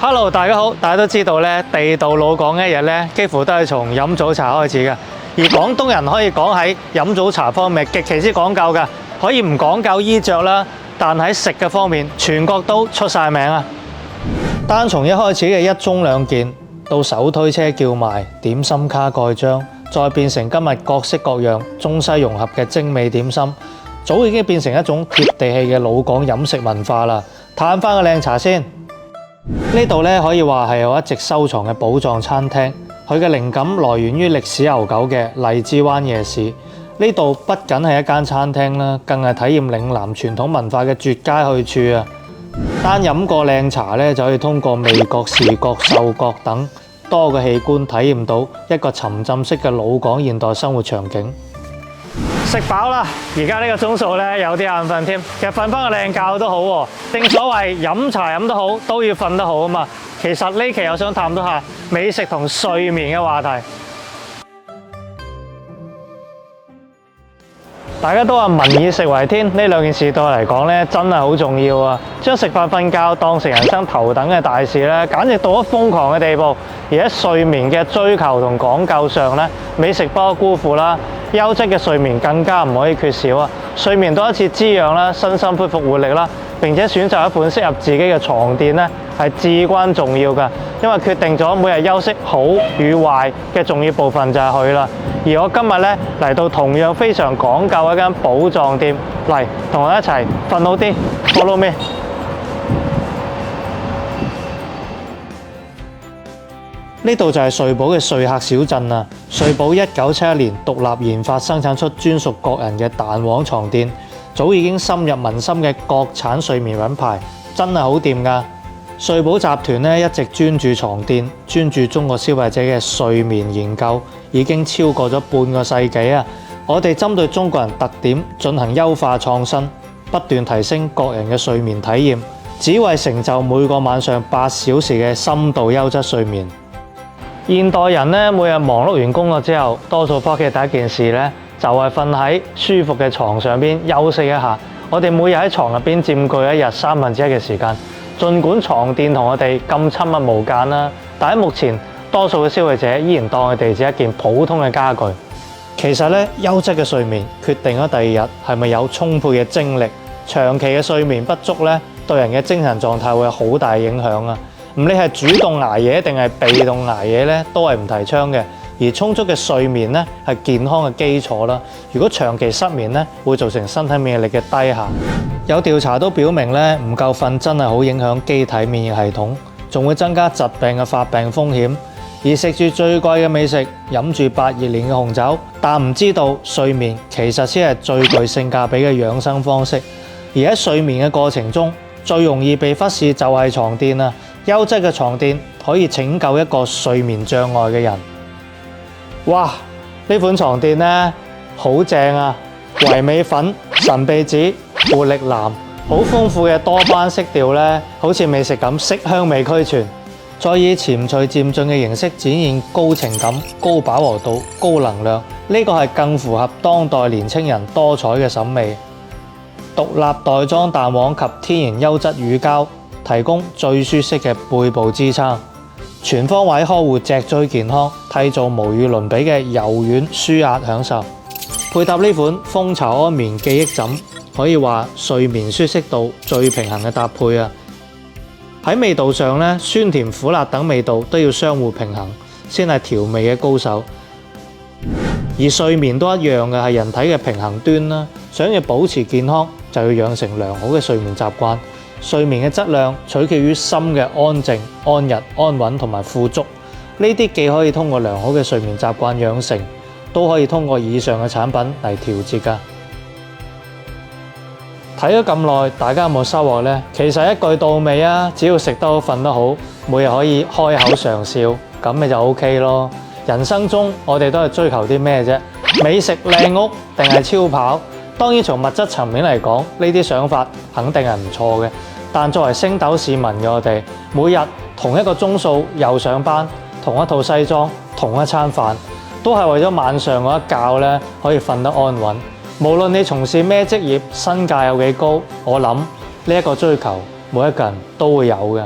Hello， 大家好！大家都知道咧，地道老廣一日咧，幾乎都係從飲早茶開始嘅。而廣東人可以講喺飲早茶方面極其之講究嘅，可以唔講究衣着啦，但喺食嘅方面，全國都出晒名啊！單從一開始嘅一盅兩件，到手推車叫賣、點心卡蓋章，再變成今日各式各樣中西融合嘅精美點心，早已經變成一種貼地氣嘅老廣飲食文化啦。嘆翻個靚茶先。呢度咧可以話係我一直收藏嘅寶藏餐廳，佢嘅靈感來源於歷史悠久嘅荔枝灣夜市。呢度不僅係一間餐廳啦，更係體驗嶺南傳統文化嘅絕佳去處啊！單飲個靚茶咧，就可以通過味覺、視覺、嗅覺等多個器官體驗到一個沉浸式嘅老廣現代生活場景。食飽啦，而家呢個鐘數咧有啲眼瞓添，其實瞓翻個靚覺都好喎。正所謂飲茶飲得好都要瞓得好啊嘛。其實呢期我想探討下美食同睡眠嘅話題。大家都話民以食為天，呢兩件事對我嚟講咧真係好重要啊！將食飯瞓覺當成人生頭等嘅大事咧，簡直到咗瘋狂嘅地步。而喺睡眠嘅追求同講究上咧，美食不可辜負啦。優質嘅睡眠更加唔可以缺少啊！睡眠多一次滋養啦，身心恢復活力啦，並且選擇一款適合自己嘅床墊咧，係至關重要㗎。因為決定咗每日休息好與壞嘅重要部分就係佢啦。而我今日咧嚟到同樣非常講究嘅一間寶藏店，嚟同我一齊瞓好啲 ，follow me。呢度就係穗寶嘅穗客小鎮啊！穗寶1971年獨立研發生產出專屬國人嘅彈簧床墊，早已經深入民心嘅國產睡眠品牌，真係好掂㗎！穗寶集團咧一直專注床墊，專注中國消費者嘅睡眠研究，已經超過咗半個世紀啊！我哋針對中國人特點進行優化創新，不斷提升國人嘅睡眠體驗，只為成就每個晚上8小時嘅深度優質睡眠。現代人咧每日忙碌完工作之後，多數返屋企第一件事咧就係瞓喺舒服嘅床上邊休息一下。我哋每日喺床入邊佔據一日1/3嘅時間。儘管床墊同我哋咁親密無間啦，但喺目前多數嘅消費者依然當佢哋只係一件普通嘅家具。其實咧，優質嘅睡眠決定咗第二日係咪有充沛嘅精力。長期嘅睡眠不足咧，對人嘅精神狀態會有好大影響啊！唔理係主動捱夜定係被動捱夜咧，都係唔提倡嘅。而充足嘅睡眠咧係健康嘅基礎啦。如果長期失眠咧，會造成身體免疫力嘅低下。有調查都表明咧，唔夠瞓真係好影響機體免疫系統，仲會增加疾病嘅發病風險。而食住最貴嘅美食，飲住8熱年嘅紅酒，但唔知道睡眠其實先係最具性價比嘅養生方式。而喺睡眠嘅過程中，最容易被忽視就係床墊啦。優質嘅床墊可以拯救一個睡眠障礙嘅人。哇！呢款床墊咧好正啊！唯美粉、神秘紫、活力藍，好豐富嘅多班色調咧，好似美食咁色香味俱全。再以循序漸進嘅形式展現高情感、高飽和度、高能量，呢個係更符合當代年青人多彩嘅審美。獨立袋裝彈簧及天然優質乳膠，提供最舒適嘅背部支撐，全方位呵護脊椎健康，締造無與倫比嘅柔軟舒壓享受。配搭呢款蜂巢安眠記憶枕，可以話睡眠舒適度最平衡嘅搭配啊！喺味道上咧，酸甜苦辣等味道都要相互平衡，先係調味嘅高手。而睡眠都一樣嘅，係人體嘅平衡端啦。想要保持健康，就要養成良好嘅睡眠習慣。睡眠嘅質量取決於心嘅安靜、安逸、安穩同埋富足。呢啲既可以通過良好嘅睡眠習慣養成，都可以通過以上嘅產品嚟調節㗎。睇咗咁耐，大家有冇收穫呢？其實一句到尾啊，只要食得好、瞓得好，每日可以開口常笑，咁你就 OK 咯。人生中我哋都係追求啲咩啫？美食、靚屋定係超跑？當然從物質層面嚟講，呢啲想法肯定係唔錯嘅。但作為星斗市民嘅我哋，每日同一個鐘數又上班，同一套西裝，同一餐飯，都係為咗晚上嗰一覺咧可以瞓得安穩。無論你從事咩職業，身價有幾高，我諗呢一個追求，每一個人都會有嘅。